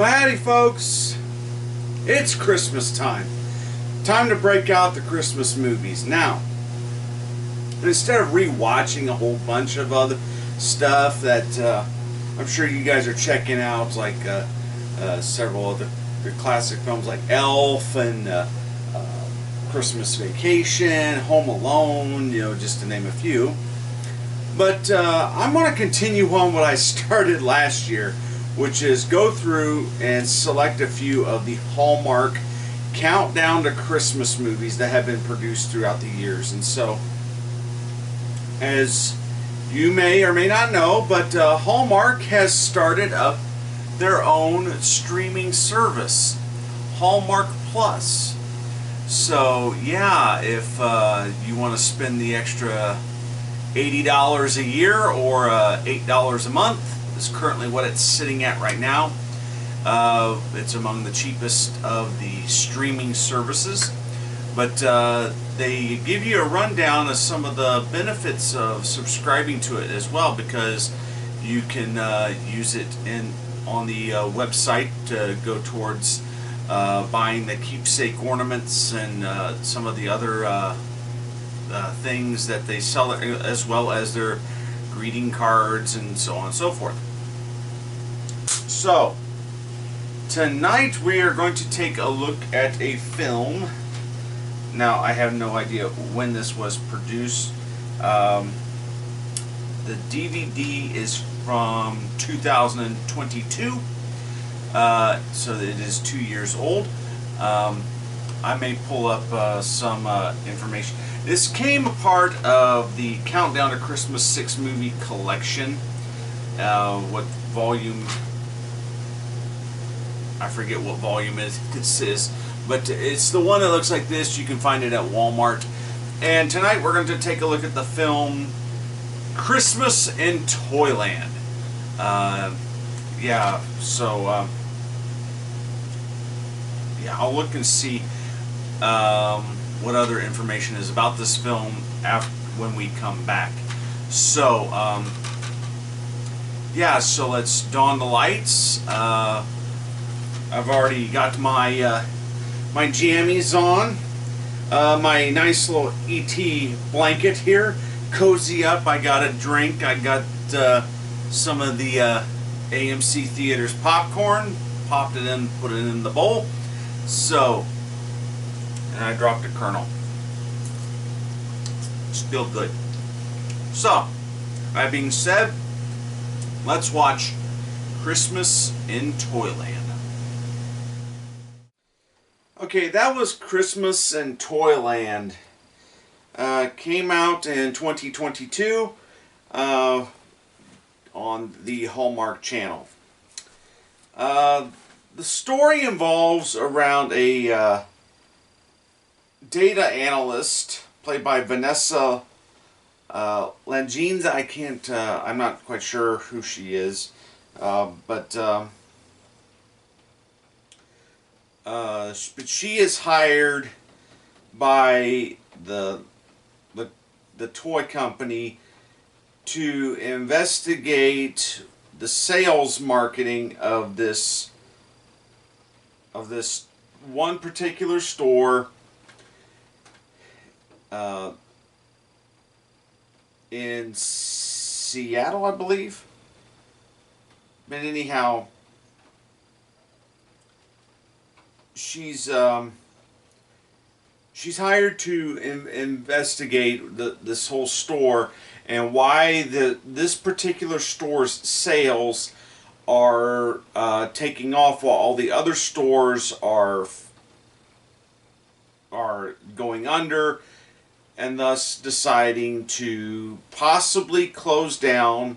Well, howdy folks, it's Christmas time. Time to break out the Christmas movies. Now, instead of rewatching a whole bunch of other stuff that I'm sure you guys are checking out, like several other classic films like Elf and Christmas Vacation, Home Alone, just to name a few. But I'm going to continue on what I started last year, which is go through and select a few of the Hallmark countdown to Christmas movies that have been produced throughout the years. And so, as you may or may not know, but Hallmark has started up their own streaming service, Hallmark Plus. So yeah, if you want to spend the extra $80 a year or $8 a month, is currently what it's sitting at right now. It's among the cheapest of the streaming services, but they give you a rundown of some of the benefits of subscribing to it as well, because you can use it on the website to go towards buying the keepsake ornaments and some of the other things that they sell, as well as their greeting cards and so on and so forth. So, tonight we are going to take a look at a film. Now, I have no idea when this was produced. The DVD is from 2022, so it is 2 years old. I may pull up some information. This came a part of the Countdown to Christmas 6 movie collection. What volume? I forget what volume this is, but it's the one that looks like this. You can find it at Walmart. And tonight we're going to take a look at the film Christmas in Toyland. Yeah, so yeah, I'll look and see what other information is about this film after when we come back. So yeah, so let's dawn the lights. I've already got my my jammies on, my nice little ET blanket here, cozy up. I got a drink. I got some of the AMC Theaters popcorn, popped it in, put it in the bowl. So, and I dropped a kernel. Still good. So, that being said, let's watch Christmas in Toyland. Okay, that was Christmas in Toyland. Came out in 2022 on the Hallmark Channel. The story involves around a data analyst played by Vanessa Langines. I'm not quite sure who she is, but she is hired by the toy company to investigate the sales marketing of this one particular store in Seattle, I believe. But anyhow, she's hired to investigate this whole store and why this particular store's sales are taking off while all the other stores are going under, and thus deciding to possibly close down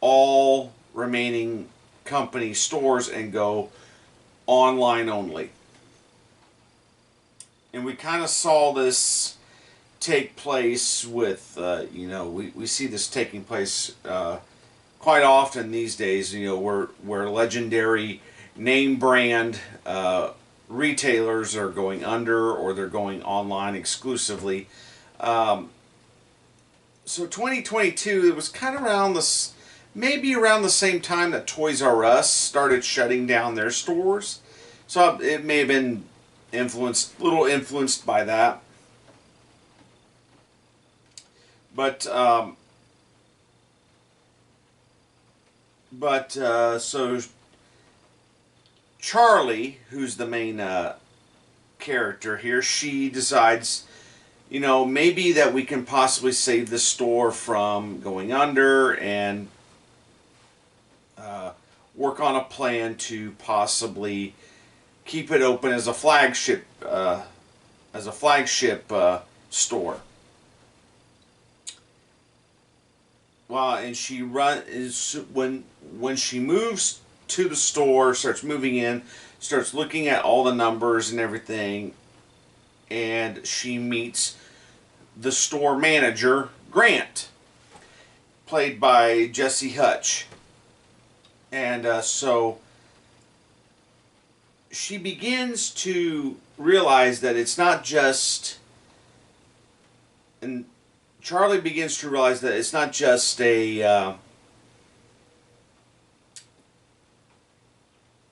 all remaining company stores and go online only. And we kind of saw this take place with, we see this taking place quite often these days, where legendary name brand retailers are going under or they're going online exclusively. So 2022, it was kind of around this maybe around the same time that Toys R Us started shutting down their stores. So it may have been influenced, little influenced by that. But so Charlie, who's the main character here, she decides, you know, maybe that we can possibly save the store from going under, and work on a plan to possibly keep it open as a flagship store. Well, and she is when she moves to the store, starts moving in, starts looking at all the numbers and everything, and she meets the store manager, Grant, played by Jesse Hutch. And so she begins to realize that it's not just, and Charlie begins to realize that it's not just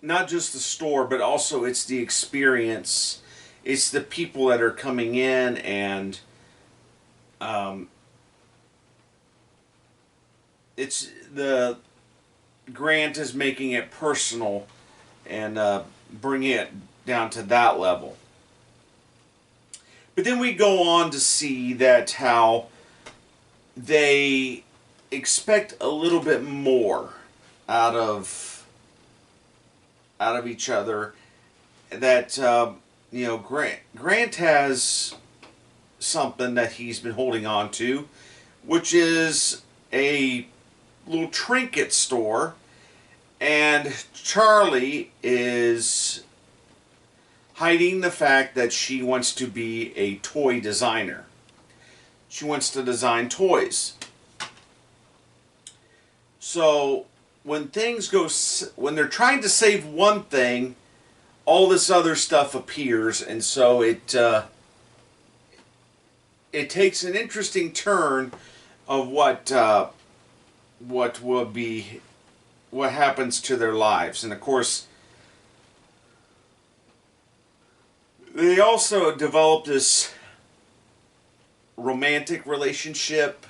not just the store, but also it's the experience. It's the people that are coming in, and it's the Grant is making it personal and bringing it down to that level. But then we go on to see that how they expect a little bit more out of each other. That you know, Grant has something that he's been holding on to, which is a little trinket store, and Charlie is hiding the fact that she wants to be a toy designer. She wants to design toys. So when they're trying to save one thing, all this other stuff appears, and so it takes an interesting turn of what happens to their lives. And of course, they also develop this romantic relationship,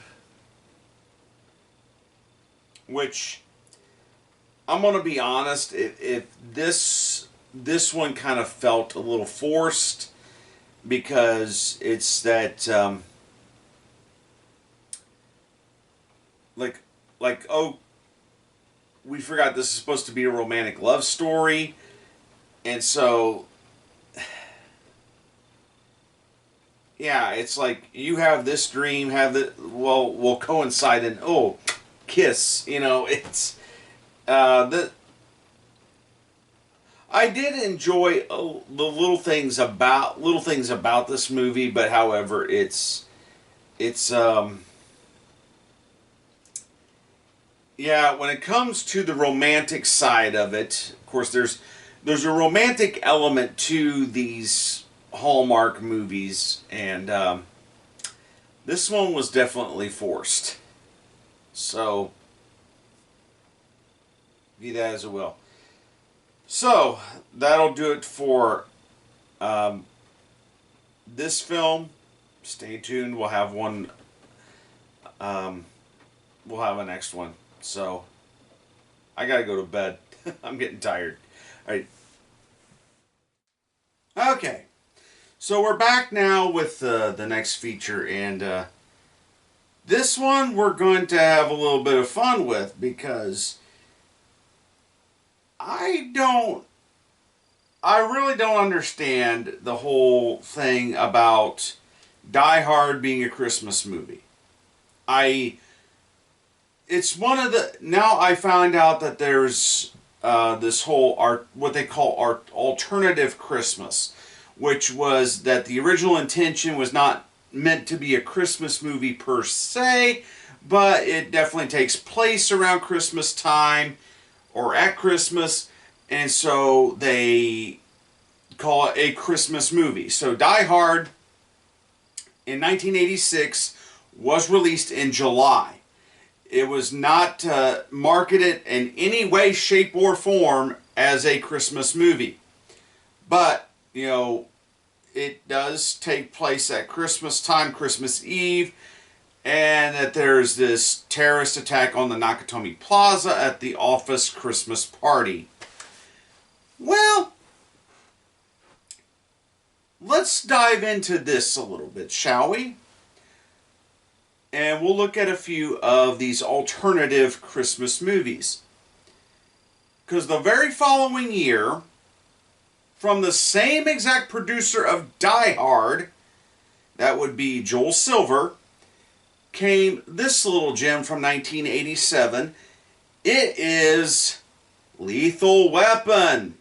which I'm going to be honest, if this one kind of felt a little forced, because it's that like, oh, we forgot this is supposed to be a romantic love story, and so yeah, it's like you have this dream, we'll coincide in, oh, kiss, you know. It's I did enjoy the little things about this movie, but however, it's yeah, when it comes to the romantic side of it, of course, there's a romantic element to these Hallmark movies, and this one was definitely forced. So, be that as it will. So, that'll do it for this film. Stay tuned. We'll have one. We'll have a next one. So, I gotta go to bed. I'm getting tired. All right. Okay. So we're back now with the next feature, and this one we're going to have a little bit of fun with, because I really don't understand the whole thing about Die Hard being a Christmas movie. It's one of the, now I find out that there's this whole what they call alternative Christmas, which was that the original intention was not meant to be a Christmas movie per se, but it definitely takes place around Christmas time or at Christmas, and so they call it a Christmas movie. So Die Hard in 1986 was released in July. It was not marketed in any way, shape, or form as a Christmas movie. But, you know, it does take place at Christmas time, Christmas Eve, and that there's this terrorist attack on the Nakatomi Plaza at the office Christmas party. Well, let's dive into this a little bit, shall we? And we'll look at a few of these alternative Christmas movies. Because the very following year, from the same exact producer of Die Hard, that would be Joel Silver, came this little gem from 1987. It is Lethal Weapon.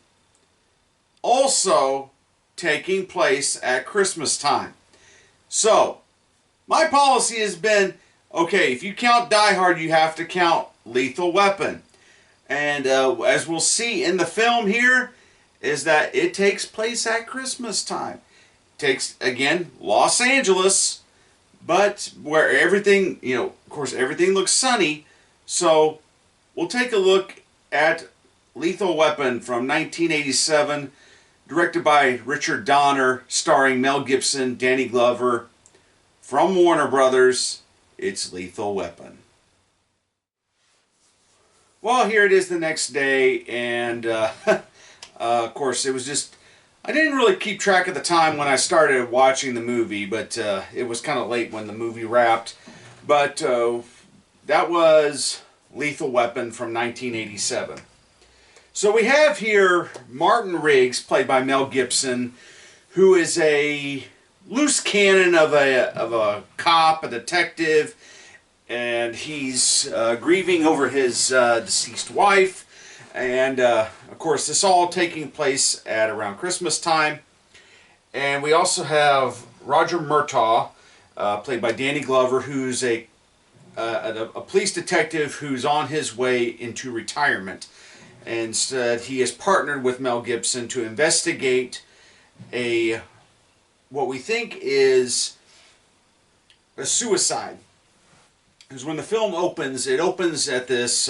Also taking place at Christmas time. So, my policy has been, okay, if you count Die Hard, you have to count Lethal Weapon. And as we'll see in the film here, is that it takes place at Christmas time. It takes, again, Los Angeles, but where everything, you know, of course, everything looks sunny. So, we'll take a look at Lethal Weapon from 1987, directed by Richard Donner, starring Mel Gibson, Danny Glover. From Warner Brothers, it's Lethal Weapon. Well, here it is the next day, and of course, it was just, I didn't really keep track of the time when I started watching the movie, but it was kind of late when the movie wrapped. But that was Lethal Weapon from 1987. So we have here Martin Riggs, played by Mel Gibson, who is a loose cannon of a cop, a detective, and he's grieving over his deceased wife. And of course, this all taking place at around Christmas time. And we also have Roger Murtaugh, played by Danny Glover, who's a police detective who's on his way into retirement. And instead, he is partnered with Mel Gibson to investigate what we think is a suicide. Because when the film opens, it opens at this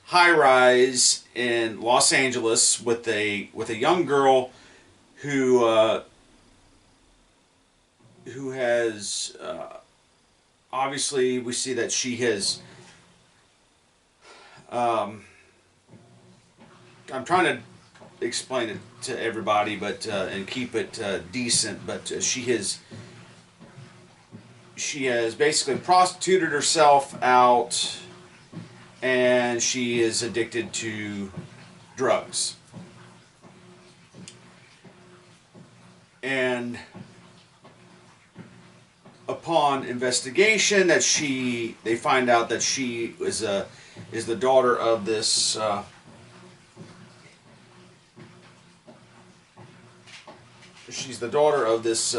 high-rise in Los Angeles with a young girl who has obviously, we see that she has I'm trying to explain it to everybody, but and keep it decent. But she has basically prostituted herself out, and she is addicted to drugs. And upon investigation, that they find out that she is the daughter of this. She's the daughter of this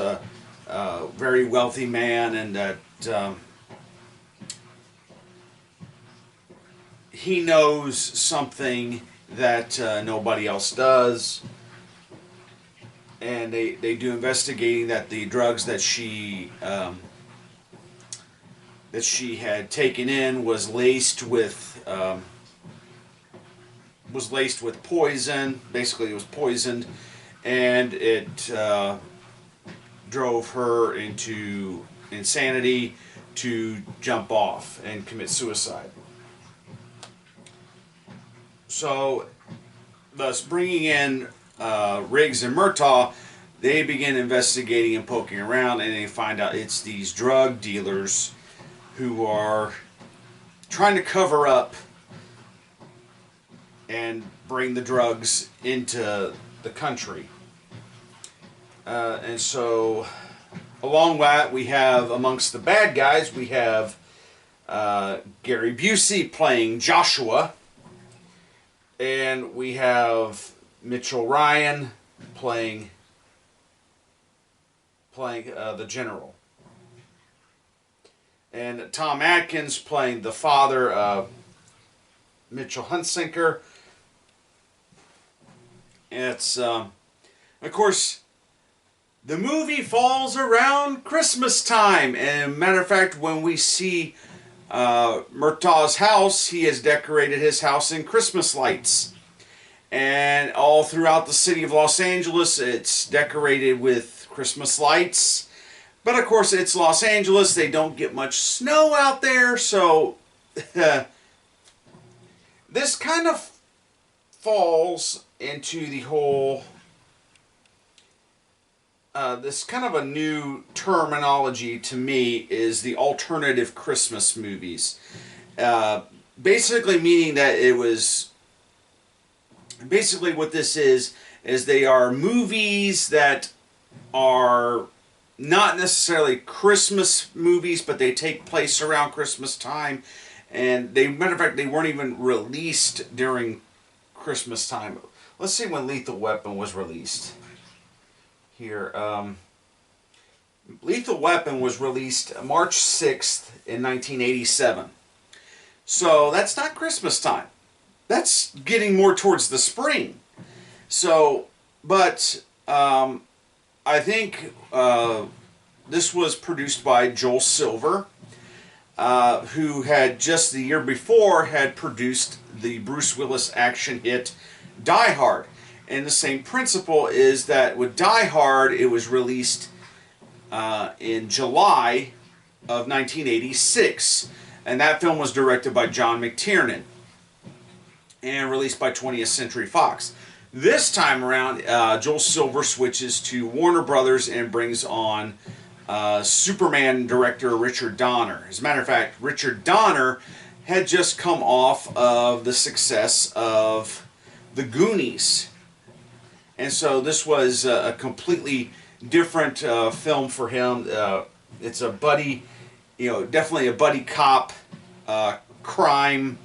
very wealthy man, and that he knows something that nobody else does. And they do investigating that the drugs that she had taken in was laced with poison. Basically, it was poisoned. And it drove her into insanity to jump off and commit suicide. So, thus bringing in Riggs and Murtaugh, they begin investigating and poking around, and they find out it's these drug dealers who are trying to cover up and bring the drugs into the country. And so, along that, we have, amongst the bad guys, we have Gary Busey playing Joshua, and we have Mitchell Ryan playing the general, and Tom Atkins playing the father of Mitchell Hunsaker. It's of course, the movie falls around Christmas time, and matter of fact, when we see Murtaugh's house, he has decorated his house in Christmas lights. And all throughout the city of Los Angeles, it's decorated with Christmas lights. But of course, it's Los Angeles. They don't get much snow out there. So this kind of falls into the whole, this kind of a new terminology to me is the alternative Christmas movies. Basically meaning that it was, basically what this is they are movies that are not necessarily Christmas movies, but they take place around Christmas time. And they, matter of fact, they weren't even released during Christmas time. Let's see when Lethal Weapon was released. Here, Lethal Weapon was released March 6th in 1987. So that's not Christmas time. That's getting more towards the spring. So, but I think this was produced by Joel Silver, who had just the year before had produced the Bruce Willis action hit Die Hard. And the same principle is that with Die Hard, it was released in July of 1986. And that film was directed by John McTiernan and released by 20th Century Fox. This time around, Joel Silver switches to Warner Brothers and brings on Superman director Richard Donner. As a matter of fact, Richard Donner had just come off of the success of The Goonies. And so this was a completely different film for him. It's a buddy, definitely a buddy cop crime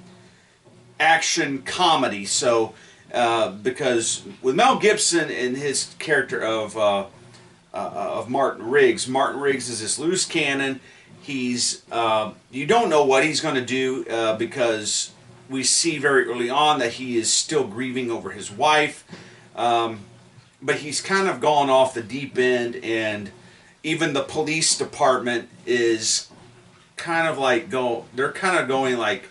action comedy. So because with Mel Gibson and his character of Martin Riggs is this loose cannon. He's you don't know what he's going to do because we see very early on that he is still grieving over his wife. But he's kind of gone off the deep end, and even the police department is kind of like they're kind of going like,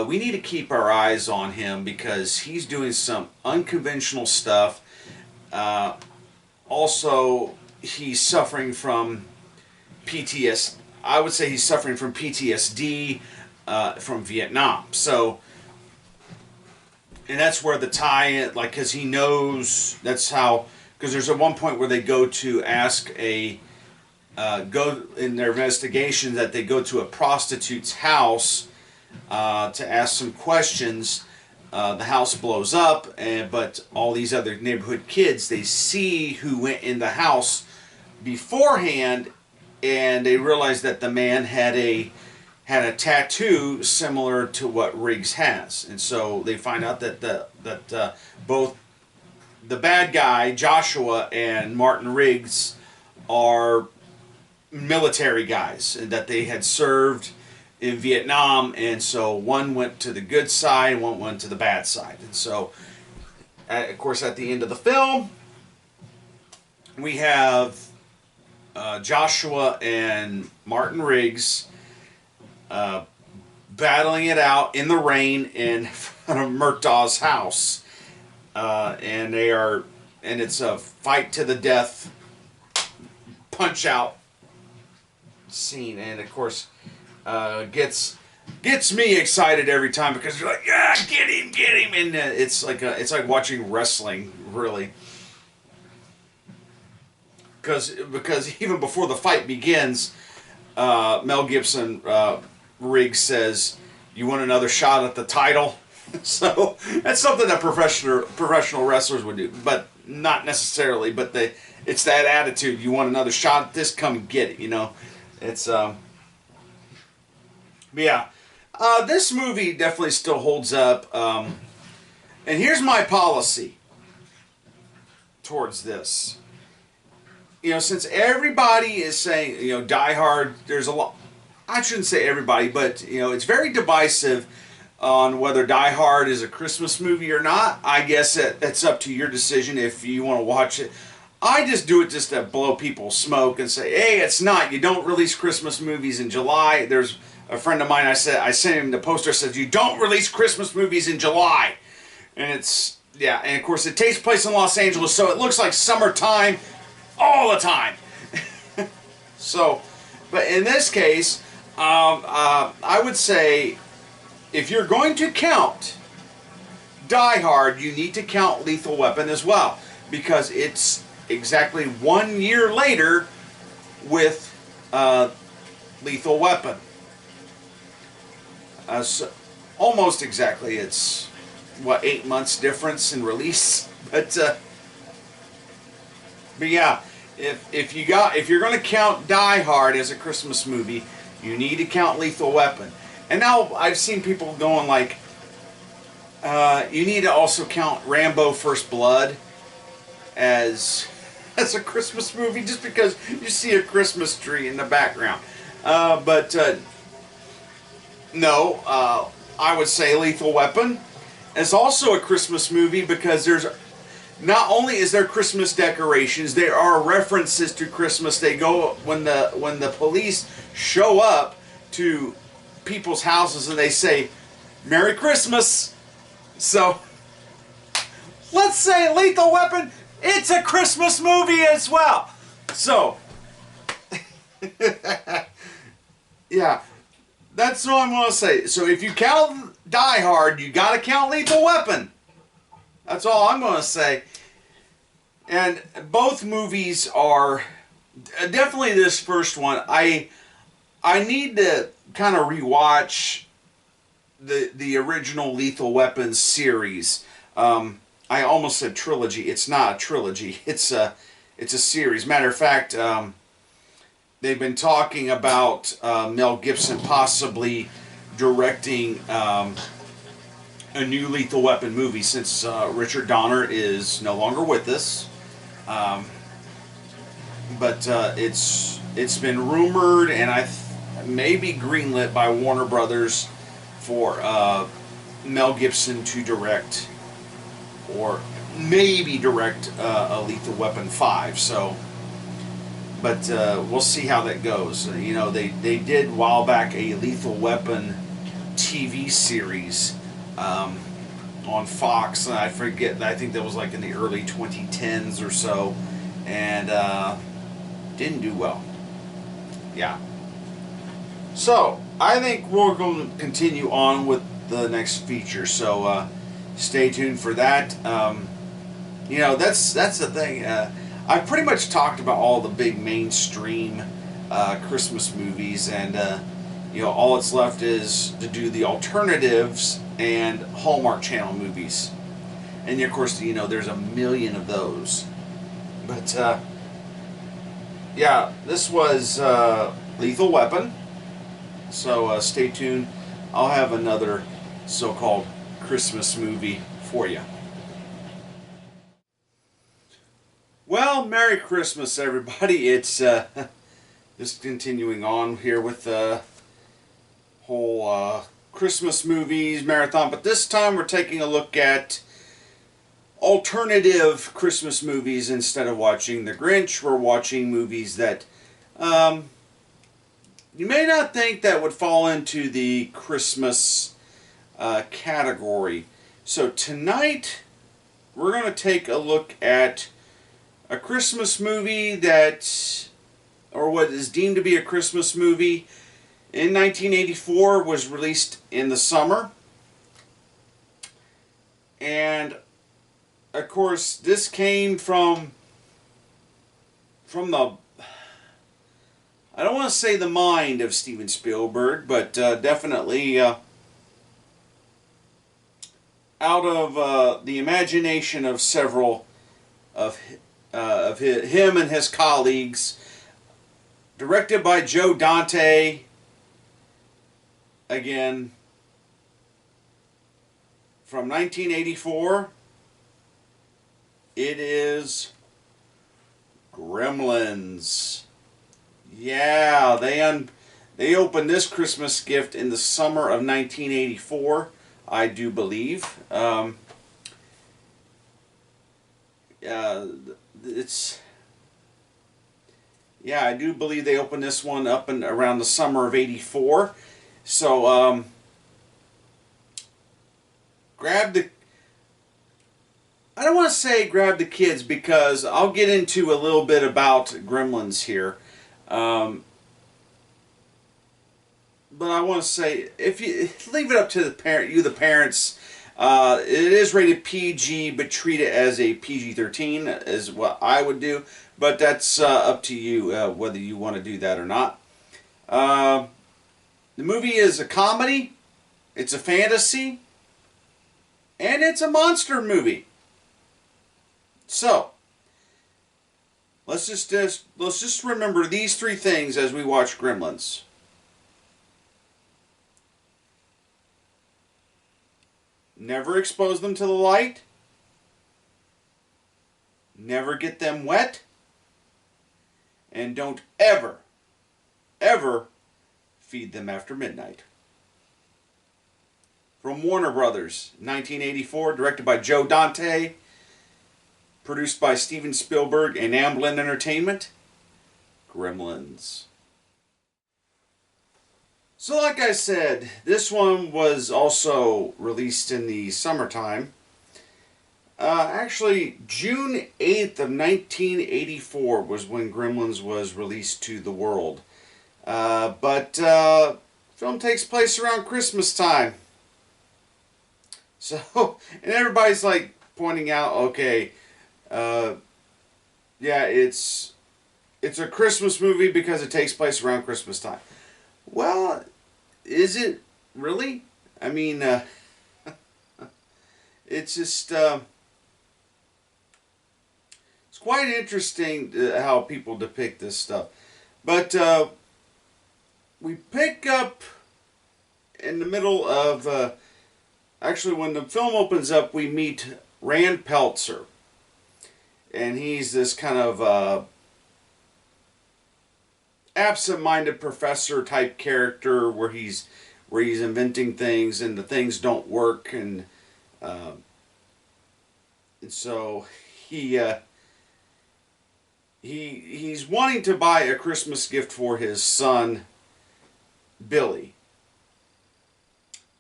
we need to keep our eyes on him because he's doing some unconventional stuff. Also, he's suffering from PTSD. I would say he's suffering from PTSD from Vietnam. So, and that's where the tie, like, because he knows that's how. Because there's at one point where they go to ask go in their investigation that they go to a prostitute's house to ask some questions. The house blows up, but all these other neighborhood kids, they see who went in the house beforehand, and they realize that the man had a tattoo similar to what Riggs has, and so they find out that both the bad guy Joshua and Martin Riggs are military guys, and that they had served in Vietnam, and so one went to the good side, one went to the bad side. And so, of course, at the end of the film, we have Joshua and Martin Riggs battling it out in the rain in front of Murtaugh's house, and it's a fight to the death, punch out scene, and of course. Gets me excited every time because you're like, yeah, get him, and it's like watching wrestling, really. Because even before the fight begins, Mel Gibson, Riggs says, "You want another shot at the title?" So that's something that professional wrestlers would do, but not necessarily. But it's that attitude. You want another shot at this? Come get it. It's Yeah, this movie definitely still holds up. And here's my policy towards this. Since everybody is saying, Die Hard, there's a lot. I shouldn't say everybody, but, it's very divisive on whether Die Hard is a Christmas movie or not. I guess that's up to your decision if you want to watch it. I just do it just to blow people's smoke and say, hey, it's not. You don't release Christmas movies in July. There's a friend of mine, I sent him the poster. I said, you don't release Christmas movies in July. And it's, yeah, and of course it takes place in Los Angeles, so it looks like summertime all the time. So, but in this case, I would say if you're going to count Die Hard, you need to count Lethal Weapon as well, because it's exactly 1 year later with Lethal Weapon. So almost exactly. It's what, 8 months difference in release, but yeah, if you're going to count Die Hard as a Christmas movie, you need to count Lethal Weapon. And now I've seen people going like, you need to also count Rambo: First Blood as a Christmas movie, just because you see a Christmas tree in the background. But no, I would say Lethal Weapon is also a Christmas movie, because there's not only is there Christmas decorations, there are references to Christmas. They go when the police show up to people's houses and they say Merry Christmas. So let's say Lethal Weapon, it's a Christmas movie as well. So yeah, that's what I'm going to say. So if you count Die Hard, you got to count Lethal Weapon. That's all I'm going to say. And both movies are definitely, this first one. I need to kind of rewatch the original Lethal Weapon series. I almost said trilogy. It's not a trilogy. It's a series. Matter of fact, they've been talking about Mel Gibson possibly directing a new Lethal Weapon movie, since Richard Donner is no longer with us. But it's been rumored, and maybe greenlit by Warner Brothers for Mel Gibson to direct, or maybe direct a Lethal Weapon 5. So, but we'll see how that goes. You know, they did a while back a Lethal Weapon TV series on Fox, and I forget, I think that was like in the early 2010s or so, and didn't do well. Yeah. So I think we're going to continue on with the next feature, so stay tuned for that. You know, that's the thing. I've pretty much talked about all the big mainstream Christmas movies, and you know, all that's left is to do the alternatives and Hallmark Channel movies. And of course, you know, there's a million of those. But yeah, this was Lethal Weapon. So stay tuned. I'll have another so-called Christmas movie for you. Well, Merry Christmas, everybody. It's just continuing on here with the whole Christmas movies marathon, but this time we're taking a look at alternative Christmas movies. Instead of watching The Grinch, we're watching movies that you may not think that would fall into the Christmas category. So tonight we're going to take a look at a Christmas movie that, or what is deemed to be a Christmas movie, in 1984, was released in the summer. And of course, this came from the, I don't want to say the mind of Steven Spielberg, but definitely out of the imagination of several of him and his colleagues. Directed by Joe Dante. Again, from 1984, it is Gremlins. Yeah, they opened this Christmas gift in the summer of 1984, I do believe. Yeah, I do believe they opened this one up in around the summer of '84. So grab the. I don't want to say grab the kids because I'll get into a little bit about Gremlins here. Um, but I want to say if you leave it up to the parent, the parents. It is rated PG, but treat it as a PG-13 is what I would do. But that's up to you whether you want to do that or not. Uh, the movie is a comedy, it's a fantasy, and it's a monster movie. So let's just remember these three things as we watch Gremlins. Never expose them to the light. Never get them wet. And don't ever, ever feed them after midnight. From Warner Brothers, 1984, directed by Joe Dante, produced by Steven Spielberg and Amblin Entertainment, Gremlins. So like I said, this one was also released in the summertime. Actually, June 8th of 1984 was when Gremlins was released to the world. But film takes place around Christmas time. So, and everybody's like pointing out, okay, yeah, it's a Christmas movie because it takes place around Christmas time. Well, is it really? I mean, it's just, it's quite interesting how people depict this stuff. But we pick up in the middle of, actually when the film opens up, we meet Rand Peltzer. And he's this kind of absent-minded professor type character where he's inventing things and the things don't work, and so he's wanting to buy a Christmas gift for his son Billy.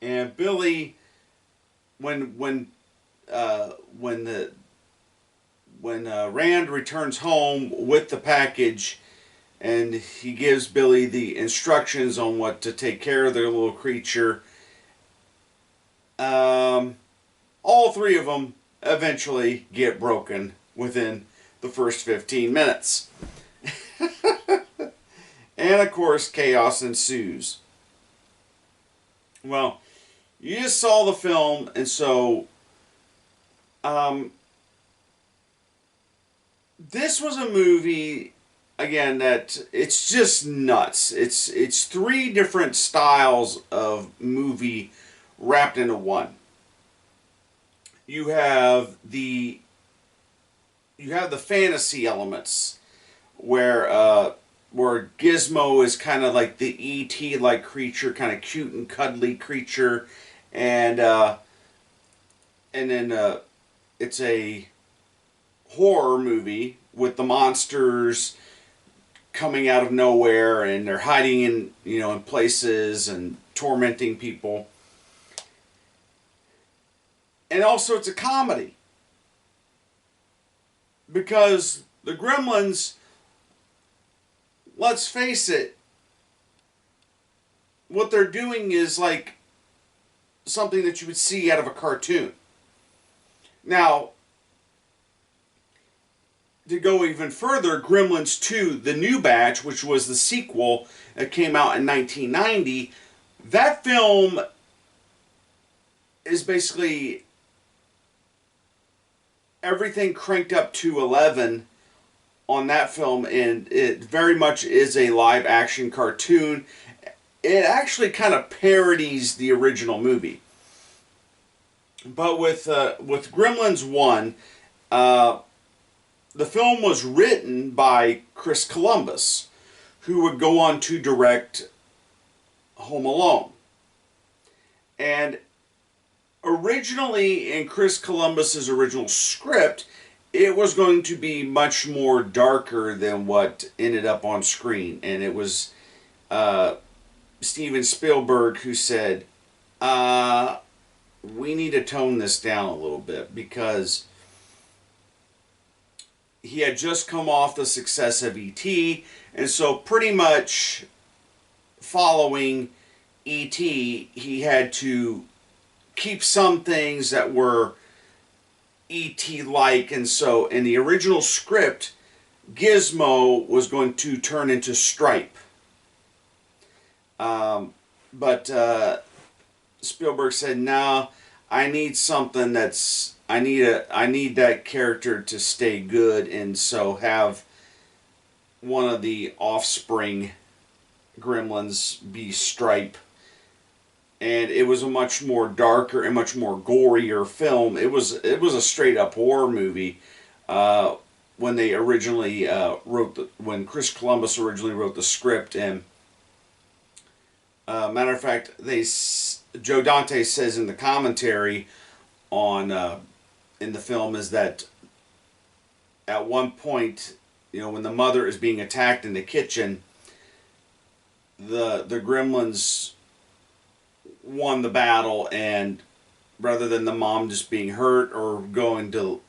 And Billy, when Rand returns home with the package, and he gives Billy the instructions on what to take care of their little creature. All three of them eventually get broken within the first 15 minutes. And of course, chaos ensues. Well, you just saw the film, and so this was a movie, again, that it's just nuts. It's three different styles of movie wrapped into one. You have the fantasy elements where Gizmo is kind of like the E.T. like creature, kind of cute and cuddly creature, and then it's a horror movie with the monsters coming out of nowhere, and they're hiding in in places and tormenting people. And also it's a comedy, because the Gremlins, let's face it, what they're doing is like something that you would see out of a cartoon. Now, to go even further, Gremlins 2, The New Batch, which was the sequel that came out in 1990, that film is basically everything cranked up to 11 on that film, and it very much is a live action cartoon. It actually kind of parodies the original movie. But with Gremlins 1, the film was written by Chris Columbus, who would go on to direct Home Alone. And originally, in Chris Columbus's original script, it was going to be much more darker than what ended up on screen. And it was Steven Spielberg, who said, uh, we need to tone this down a little bit because he had just come off the success of E.T., and so pretty much following E.T., he had to keep some things that were E.T. like, and so in the original script, Gizmo was going to turn into Stripe. But Spielberg said, "No, I need something that's I need that character to stay good, and so have one of the offspring gremlins be Stripe." And it was a much more darker and much more gorier film. It was a straight up horror movie. When they originally when Chris Columbus originally wrote the script, and matter of fact, Joe Dante says in the commentary on in the film is that at one point, when the mother is being attacked in the kitchen, the gremlins won the battle, and rather than the mom just being hurt or going to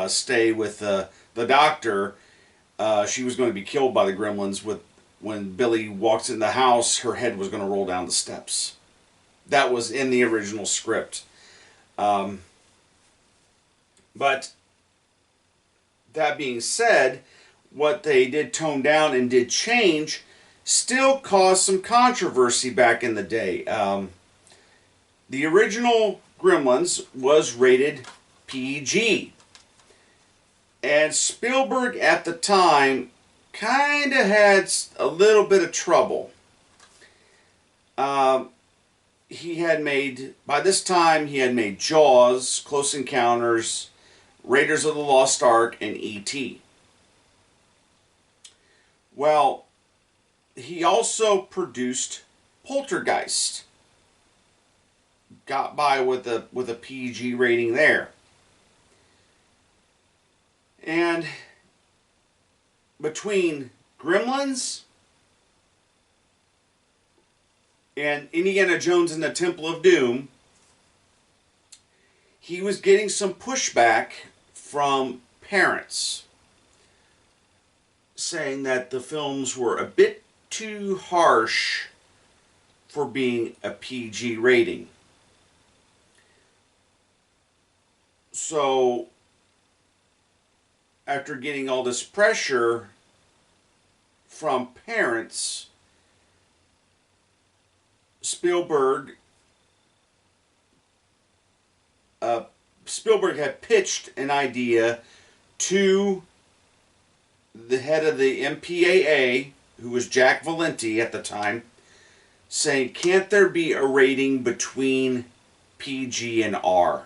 stay with the doctor, she was going to be killed by the gremlins. When Billy walks in the house, her head was going to roll down the steps. That was in the original script. But that being said, what they did tone down and did change still caused some controversy back in the day. The original Gremlins was rated PG. And Spielberg at the time kind of had a little bit of trouble. By this time, he had made Jaws, Close Encounters, Raiders of the Lost Ark, and E.T. Well, he also produced Poltergeist. Got by with a PG rating there. And between Gremlins and Indiana Jones and the Temple of Doom, he was getting some pushback from parents, saying that the films were a bit too harsh for being a PG rating. So, after getting all this pressure from parents, Spielberg had pitched an idea to the head of the MPAA, who was Jack Valenti at the time, saying, can't there be a rating between PG and R?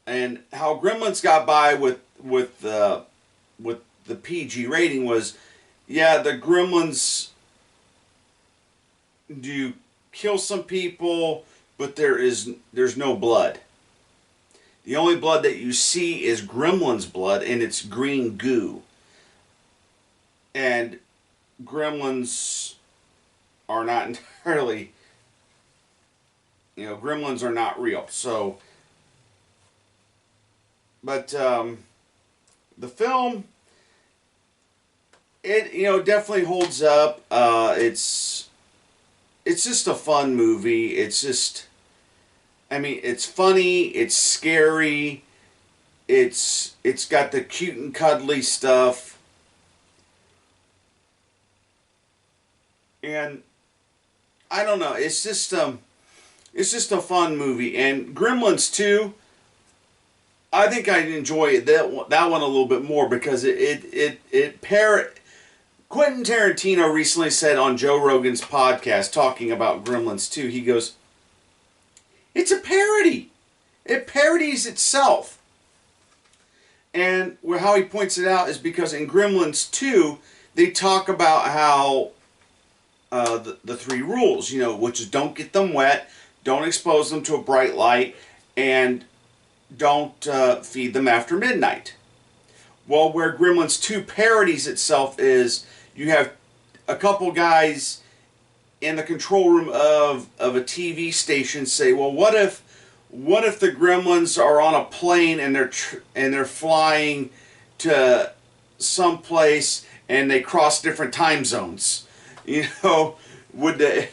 And how Gremlins got by with the PG rating was, yeah, the Gremlins do kill some people, but there's no blood. The only blood that you see is Gremlins blood, and it's green goo. And Gremlins are not entirely, Gremlins are not real. So, but the film, it definitely holds up. It's just a fun movie. It's funny, it's scary, it's got the cute and cuddly stuff. And I don't know, it's just a fun movie. And Gremlins 2, I think I'd enjoy that one a little bit more because Quentin Tarantino recently said on Joe Rogan's podcast, talking about Gremlins 2, he goes, it's a parody. It parodies itself. And how he points it out is because in Gremlins 2, they talk about how the three rules, which is don't get them wet, don't expose them to a bright light, and don't feed them after midnight. Well, where Gremlins 2 parodies itself is you have a couple guys in the control room of a TV station say, well, what if the gremlins are on a plane and they're flying to some place and they cross different time zones? You know, would they?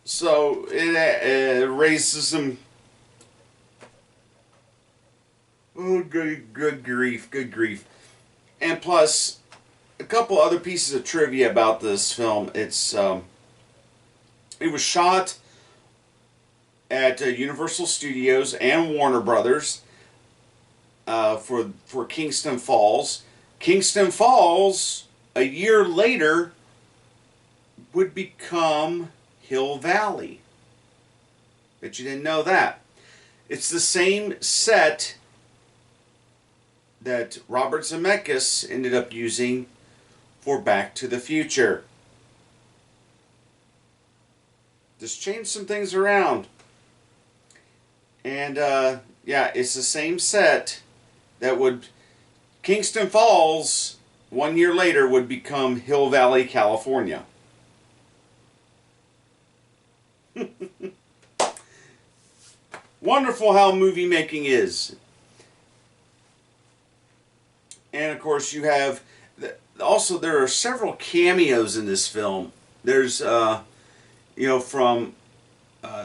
So it raises some. Oh, good grief, good grief. And plus, a couple other pieces of trivia about this film. It was shot at Universal Studios and Warner Brothers for Kingston Falls. Kingston Falls, a year later, would become Hill Valley. Bet you didn't know that. It's the same set that Robert Zemeckis ended up using for Back to the Future. Just changed some things around. And yeah, it's the same set that would... Kingston Falls, 1 year later, would become Hill Valley, California. Wonderful how movie making is. And of course you have... Also, there are several cameos in this film. There's, you know, from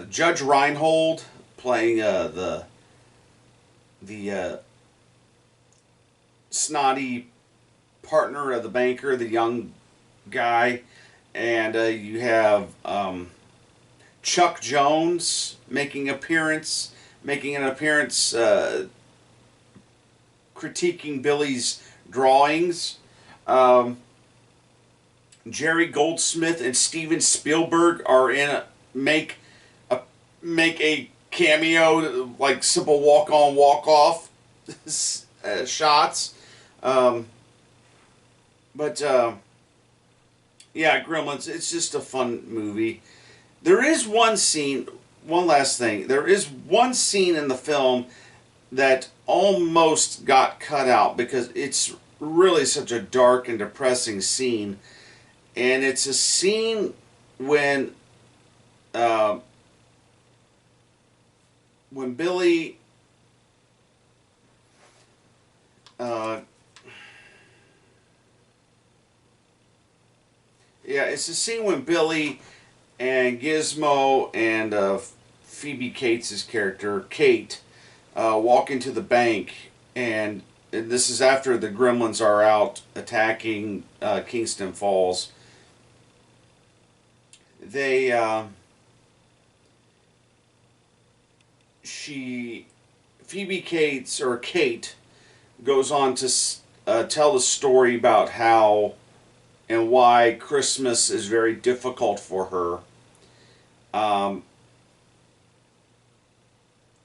Judge Reinhold playing the snotty partner of the banker, the young guy, and you have Chuck Jones making an appearance, critiquing Billy's drawings. Jerry Goldsmith and Steven Spielberg are make a cameo, like simple walk on, walk off shots. But yeah, Gremlins, it's just a fun movie. There is one scene, one last thing. There is one scene in the film that almost got cut out because it's really such a dark and depressing scene. And it's a scene when Billy yeah, it's a scene when Billy and Gizmo and Phoebe Cates' character, Kate, walk into the bank, and this is after the gremlins are out attacking Kingston Falls. Phoebe Cates, or Kate, goes on to tell the story about how and why Christmas is very difficult for her.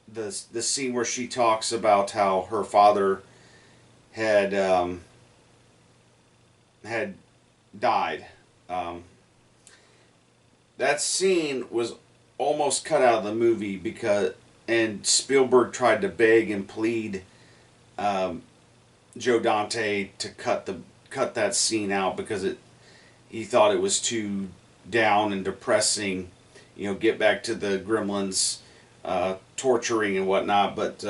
The scene where she talks about how her father had died. That scene was almost cut out of the movie and Spielberg tried to beg and plead Joe Dante to cut that scene out because he thought it was too down and depressing. You know, get back to the gremlins torturing and whatnot, but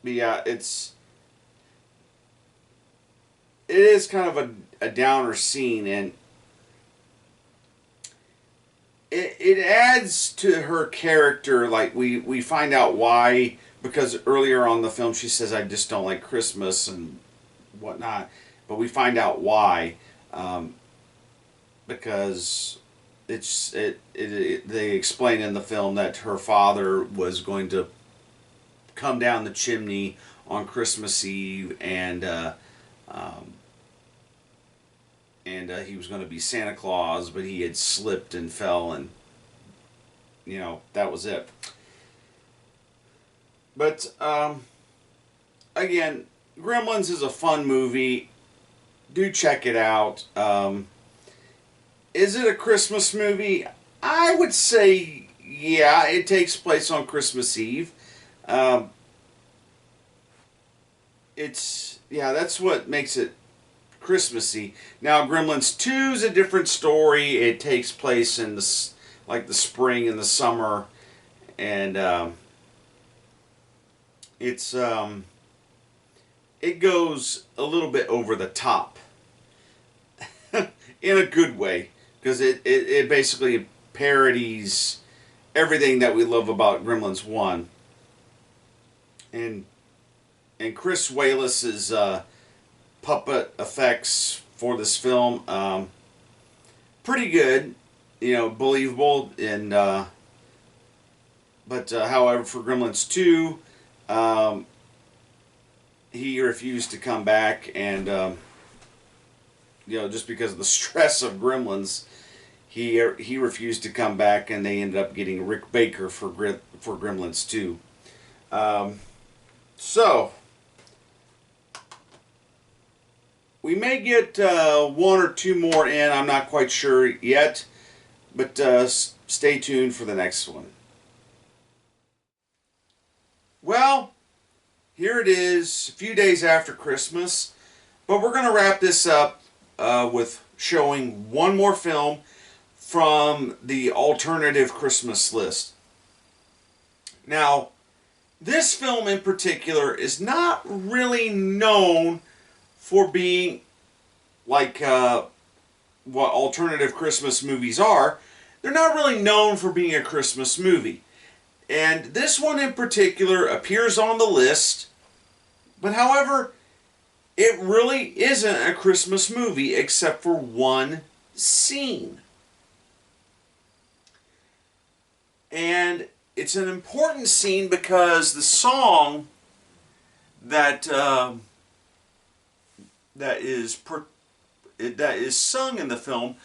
yeah, it is kind of a downer scene, and it adds to her character. Like we find out why, because earlier on in the film she says, I just don't like Christmas and whatnot, but we find out why, because they explain in the film that her father was going to come down the chimney on Christmas Eve, and he was going to be Santa Claus, but he had slipped and fell, and you know, that was it. But again, Gremlins is a fun movie. Do check it out. Is it a Christmas movie? I would say, yeah, it takes place on Christmas Eve. That's what makes it Christmassy. Now, Gremlins 2 is a different story. It takes place in the spring and the summer, and it goes a little bit over the top in a good way, because it basically parodies everything that we love about Gremlins 1. And Chris Walas's puppet effects for this film, pretty good, believable. And however, for Gremlins 2, he refused to come back, and just because of the stress of Gremlins, he refused to come back, and they ended up getting Rick Baker for Gremlins 2. So we may get one or two more in. I'm not quite sure yet, but stay tuned for the next one. Well, here it is, a few days after Christmas, but we're going to wrap this up with showing one more film from the alternative Christmas list. Now, this film in particular is not really known for being like what alternative Christmas movies are. They're not really known for being a Christmas movie. And this one in particular appears on the list, but however, it really isn't a Christmas movie except for one scene. And it's an important scene because the song that is sung in the film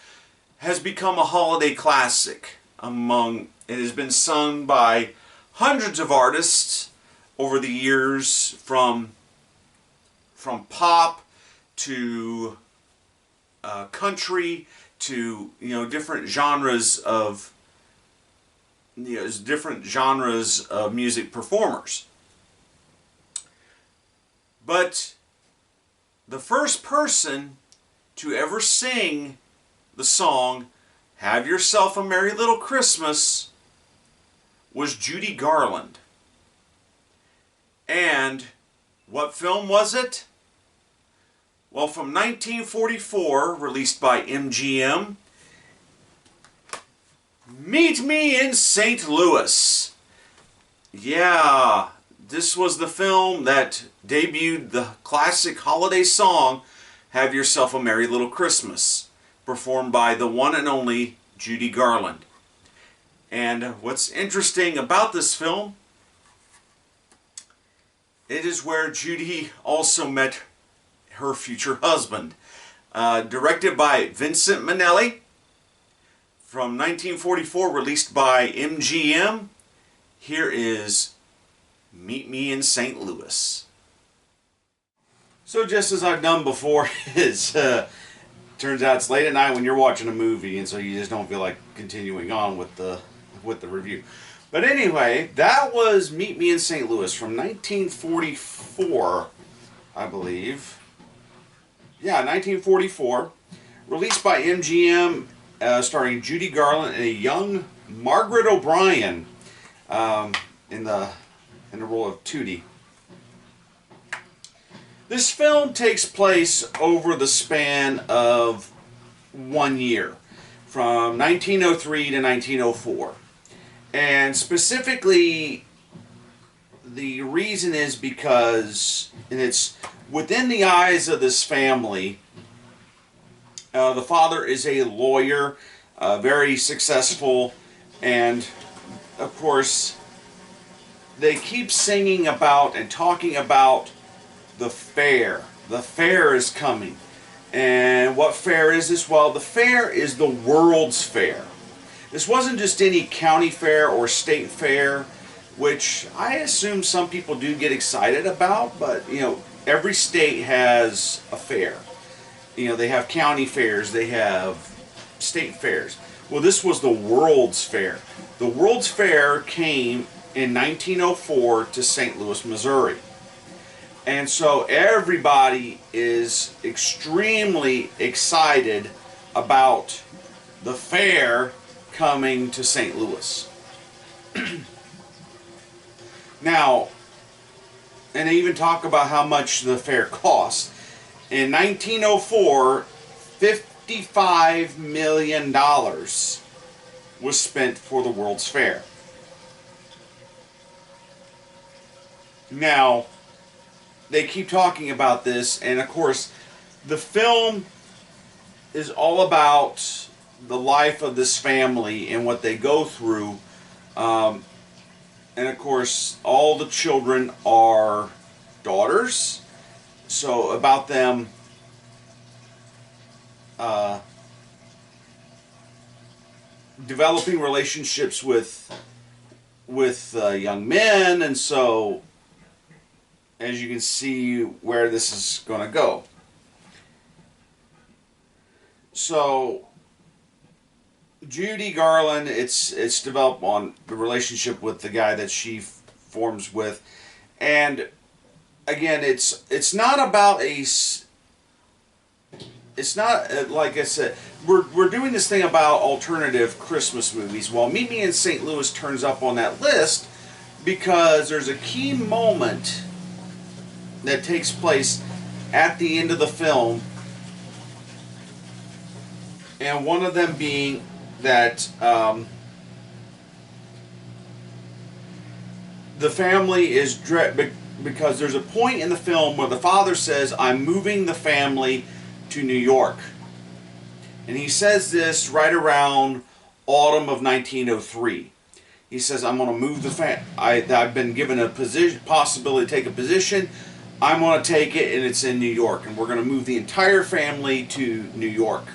has become a holiday classic. It has been sung by hundreds of artists over the years, from pop to country to different genres of music performers. But the first person to ever sing the song "Have Yourself a Merry Little Christmas" was Judy Garland. And what film was it? Well, from 1944, released by MGM, Meet Me in St. Louis. Yeah, this was the film that debuted the classic holiday song "Have Yourself a Merry Little Christmas," performed by the one and only Judy Garland. And what's interesting about this film, it is where Judy also met her future husband. Directed by Vincent Minnelli, from 1944, released by MGM, here is Meet Me in St. Louis. So just as I've done before, turns out it's late at night when you're watching a movie, and so you just don't feel like continuing on with the review. But anyway, that was Meet Me in St. Louis from 1944, I believe. Yeah, 1944. Released by MGM, starring Judy Garland and a young Margaret O'Brien in the role of Tootie. This film takes place over the span of 1 year, from 1903 to 1904. And specifically, the reason is because, and it's within the eyes of this family, the father is a lawyer, very successful, and of course, they keep singing about and talking about the fair. The fair is coming. And what fair is this? Well, the fair is the World's Fair. This wasn't just any county fair or state fair, which I assume some people do get excited about, but every state has a fair. They have county fairs, they have state fairs. Well, this was the World's Fair. The World's Fair came in 1904 to St. Louis, Missouri. And so everybody is extremely excited about the fair coming to St. Louis. Now, and they even talk about how much the fair cost. In 1904, $55 million was spent for the World's Fair. Now, they keep talking about this, and of course, the film is all about the life of this family and what they go through. And of course, all the children are daughters. So about them developing relationships with young men, and so as you can see where this is going to go. So Judy Garland, it's developed on the relationship with the guy that she forms with, and again, it's not about it's not like I said, we're doing this thing about alternative Christmas movies. Well, Meet Me in St. Louis turns up on that list because there's a key moment that takes place at the end of the film, and one of them being that the family is because there's a point in the film where the father says, "I'm moving the family to New York," and he says this right around autumn of 1903. He says, "I'm going to move the I've been given a possibility to take a position. I'm going to take it, and it's in New York, and we're going to move the entire family to New York."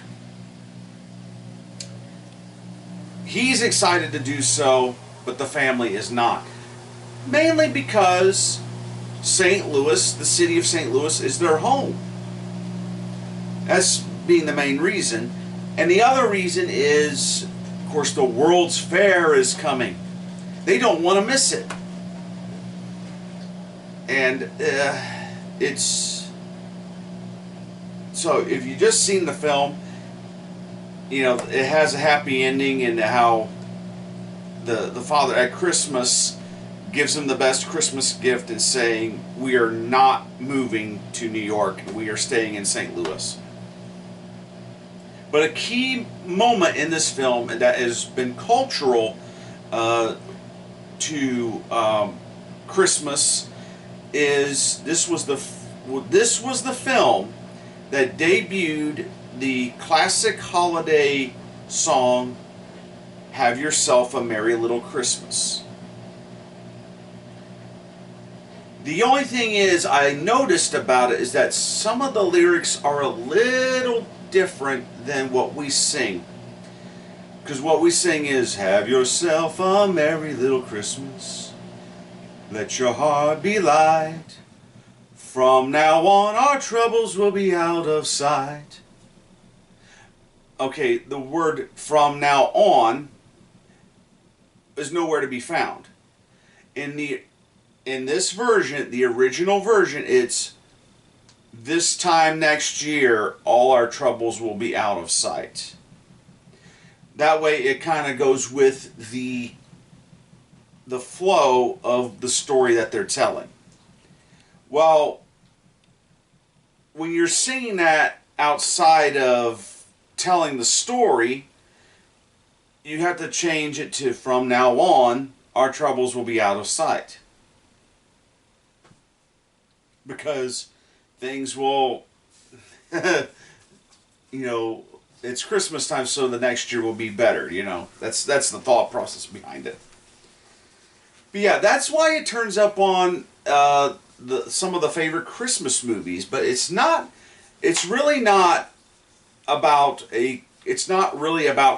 He's excited to do so, but the family is not. Mainly because St. Louis, the city of St. Louis, is their home. That's being the main reason. And the other reason is, of course, the World's Fair is coming. They don't want to miss it. And it's... So if you've just seen the film, you know, it has a happy ending, and how the father at Christmas gives him the best Christmas gift in saying, "We are not moving to New York, we are staying in St. Louis." But a key moment in this film that has been cultural to Christmas is this was the film that debuted the classic holiday song, "Have Yourself a Merry Little Christmas." The only thing I noticed about it is that some of the lyrics are a little different than what we sing. Because what we sing is, "Have yourself a merry little Christmas. Let your heart be light. From now on our troubles will be out of sight." Okay, the word "from now on" is nowhere to be found. In this version, the original version, it's "this time next year all our troubles will be out of sight." That way it kind of goes with the flow of the story that they're telling. Well, when you're singing that outside of telling the story, you have to change it to "from now on our troubles will be out of sight." Because things will, it's Christmas time, so the next year will be better, That's the thought process behind it. But yeah, that's why it turns up on some of the favorite Christmas movies. But it's really not about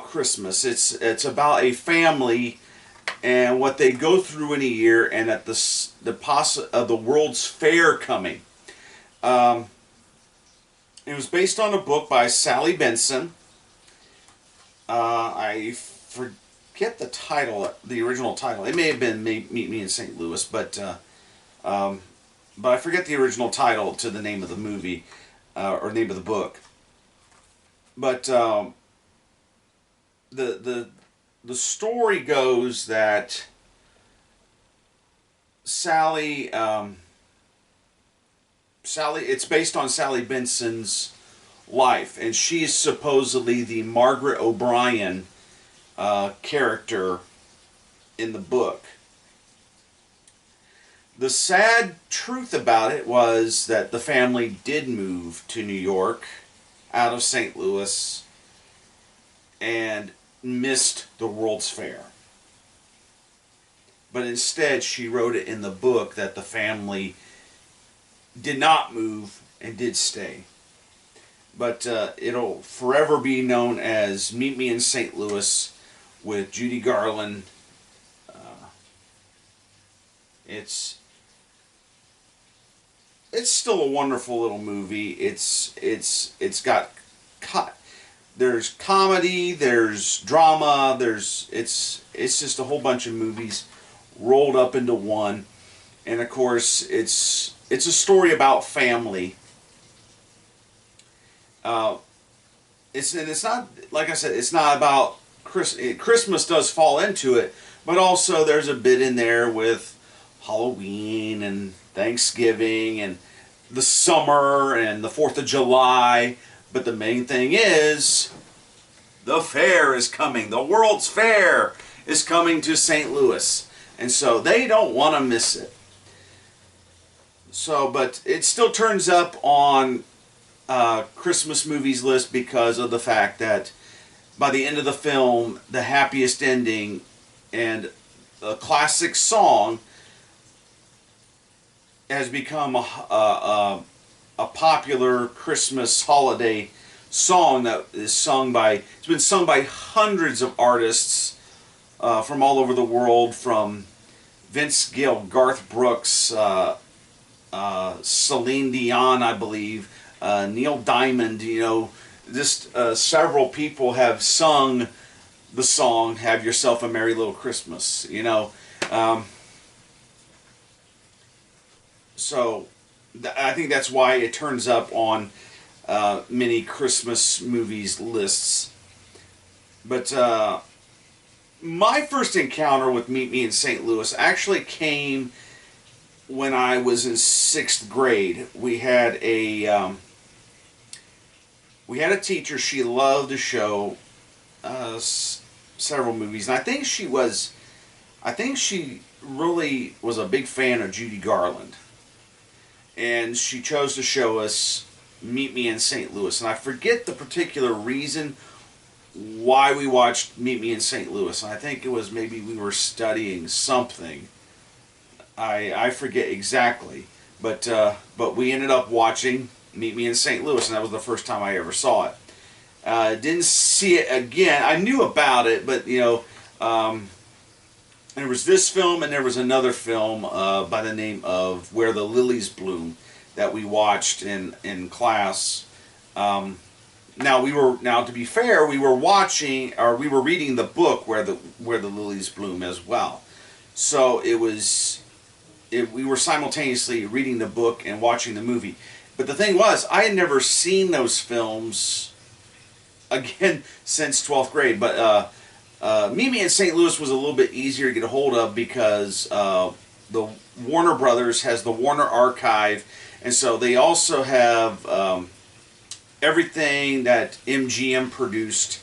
Christmas. It's about a family and what they go through in a year, and at the World's Fair coming. It was based on a book by Sally Benson. I forget the title, the original title. It may have been Meet Me in St. Louis, but but I forget the original title to the name of the movie or name of the book. But the the story goes that Sally Sally it's based on Sally Benson's life, and she's supposedly the Margaret O'Brien character in the book. The sad truth about it was that the family did move to New York out of St. Louis and missed the World's Fair. But instead, she wrote it in the book that the family did not move and did stay. But it'll forever be known as Meet Me in St. Louis with Judy Garland. It's still a wonderful little movie. It's got there's comedy, there's drama, it's just a whole bunch of movies rolled up into one, and of course it's a story about family. It's not, like I said, it's not about Christmas does fall into it, but also there's a bit in there with Halloween and Thanksgiving and the summer and the 4th of July. But the main thing is the fair is coming. The World's Fair is coming to St. Louis. And so they don't want to miss it. So, but it still turns up on Christmas movies list because of the fact that by the end of the film, the happiest ending and a classic song has become a popular Christmas holiday song that is sung by, it's been sung by hundreds of artists from all over the world, from Vince Gill, Garth Brooks, Celine Dion, I believe, Neil Diamond, just several people have sung the song "Have Yourself a Merry Little Christmas," So I think that's why it turns up on many Christmas movies lists. But my first encounter with Meet Me in St. Louis actually came when I was in 6th grade. We had a teacher. She loved to show several movies, and I think she really was a big fan of Judy Garland. And she chose to show us Meet Me in St. Louis. And I forget the particular reason why we watched Meet Me in St. Louis. And I think it was maybe we were studying something. I forget exactly. But we ended up watching Meet Me in St. Louis, and that was the first time I ever saw it. Didn't see it again. I knew about it, but there was this film, and there was another film by the name of Where the Lilies Bloom that we watched in class. Now to be fair, we were reading the book Where the Lilies Bloom as well. So we were simultaneously reading the book and watching the movie. But the thing was, I had never seen those films again since 12th grade. But Meet Me in St. Louis was a little bit easier to get a hold of because the Warner Brothers has the Warner Archive, and so they also have everything that MGM produced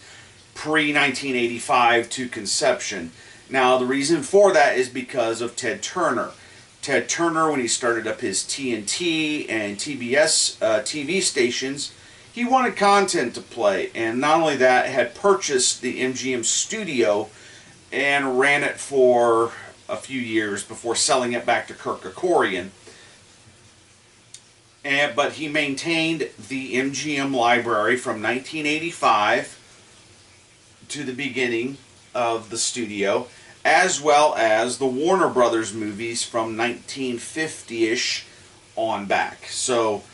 pre-1985 to conception. Now, the reason for that is because of Ted Turner. Ted Turner, when he started up his TNT and TBS TV stations, he wanted content to play, and not only that, had purchased the MGM studio and ran it for a few years before selling it back to Kirk Kerkorian. But he maintained the MGM library from 1985 to the beginning of the studio, as well as the Warner Brothers movies from 1950-ish on back. So,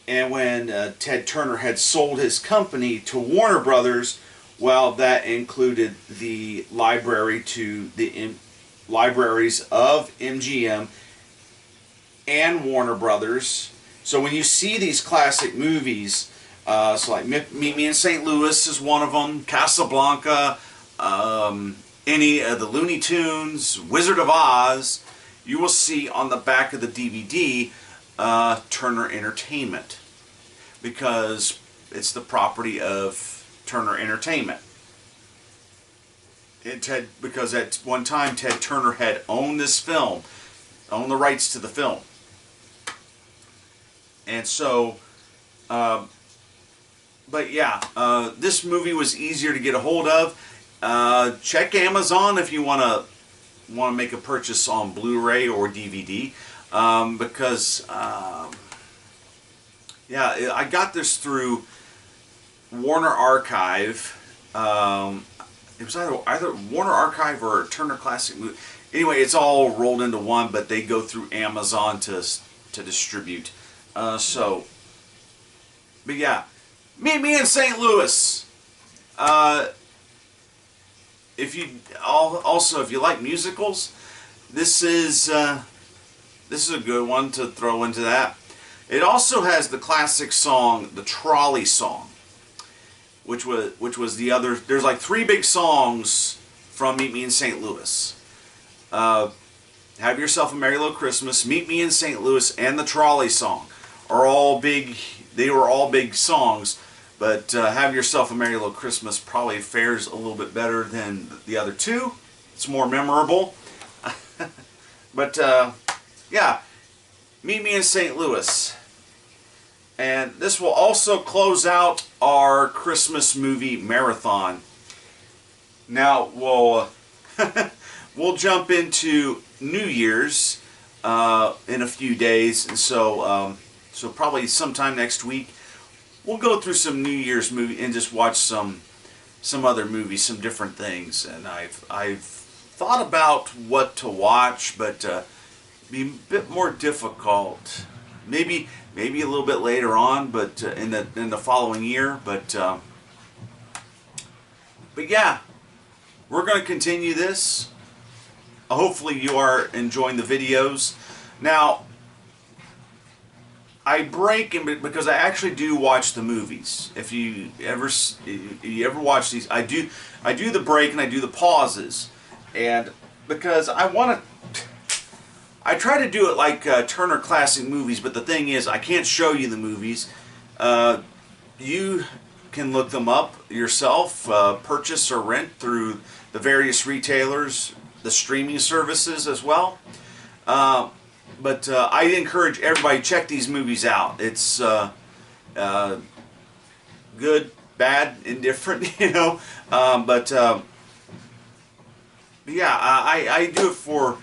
and when Ted Turner had sold his company to Warner Brothers, well, that included the library to the libraries of MGM, and Warner Brothers. So when you see these classic movies, so like Meet Me in St. Louis is one of them, Casablanca, any of the Looney Tunes, Wizard of Oz, you will see on the back of the DVD Turner Entertainment, because it's the property of Turner Entertainment. Because at one time Ted Turner had owned this film, owned the rights to the film. And so, but yeah, this movie was easier to get a hold of. Check Amazon if you want to make a purchase on Blu-ray or DVD, because yeah, I got this through Warner Archive. It was either Warner Archive or Turner Classic Movie. Anyway, it's all rolled into one, but they go through Amazon to distribute. But yeah, Meet Me in St. Louis. If you if you like musicals, this is a good one to throw into that. It also has the classic song, the Trolley Song, which was the other. There's like 3 big songs from Meet Me in St. Louis. Have Yourself a Merry Little Christmas, Meet Me in St. Louis, and the Trolley Song are all big. They were all big songs, but Have Yourself a Merry Little Christmas probably fares a little bit better than the other 2. It's more memorable. But yeah, Meet Me in St. Louis. And this will also close out our Christmas movie marathon. Now we'll jump into New Year's in a few days, and so probably sometime next week we'll go through some New Year's movie and just watch some other movies, some different things. And I've thought about what to watch, but be a bit more difficult. Maybe a little bit later on, but in the following year. But yeah, we're going to continue this. Hopefully you are enjoying the videos. Now, I break because I actually do watch the movies. If you ever watch these, I do the break and I do the pauses, and because I try to do it like Turner Classic Movies, but the thing is, I can't show you the movies. You can look them up yourself, purchase or rent through the various retailers, the streaming services as well. But I encourage everybody to check these movies out. It's good, bad, indifferent, you know. But yeah, I do it for.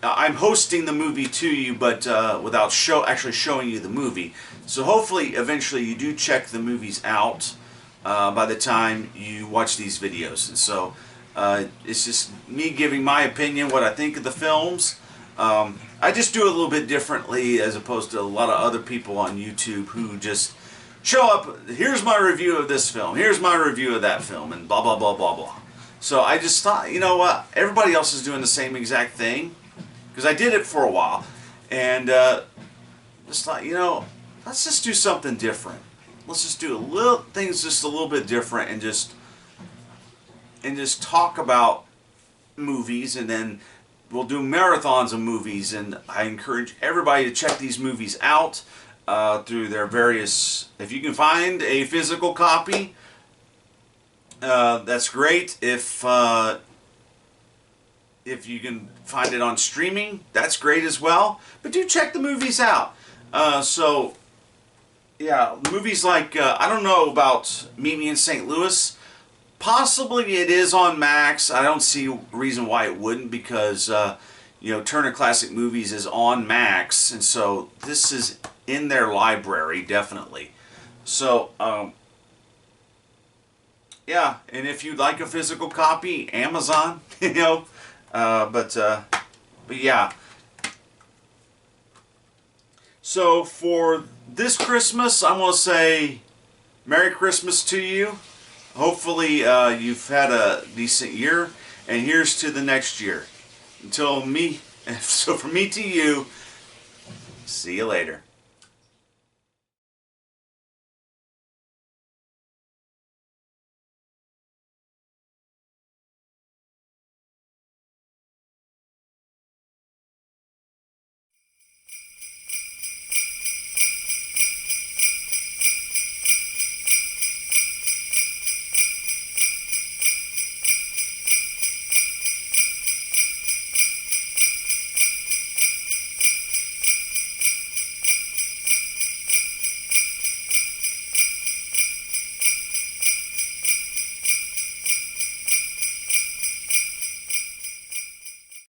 I'm hosting the movie to you, but without actually showing you the movie. So hopefully, eventually, you do check the movies out by the time you watch these videos. And so it's just me giving my opinion, what I think of the films. I just do it a little bit differently as opposed to a lot of other people on YouTube who just show up. Here's my review of this film. Here's my review of that film, and blah blah blah blah blah. So I just thought, you know what? Everybody else is doing the same exact thing. Because I did it for a while, and just thought, you know, let's just do something different. Let's just do things just a little bit different, and just talk about movies, and then we'll do marathons of movies. And I encourage everybody to check these movies out through their various. If you can find a physical copy, that's great. If you can find it on streaming, that's great as well. But do check the movies out. So, yeah, movies like, I don't know about Meet Me in St. Louis. Possibly it is on Max. I don't see a reason why it wouldn't, because, you know, Turner Classic Movies is on Max. And so this is in their library, definitely. So, yeah, and if you'd like a physical copy, Amazon, you know. But yeah. So for this Christmas, I want to say Merry Christmas to you. Hopefully you've had a decent year, and here's to the next year. Until me, so from me to you, See you later.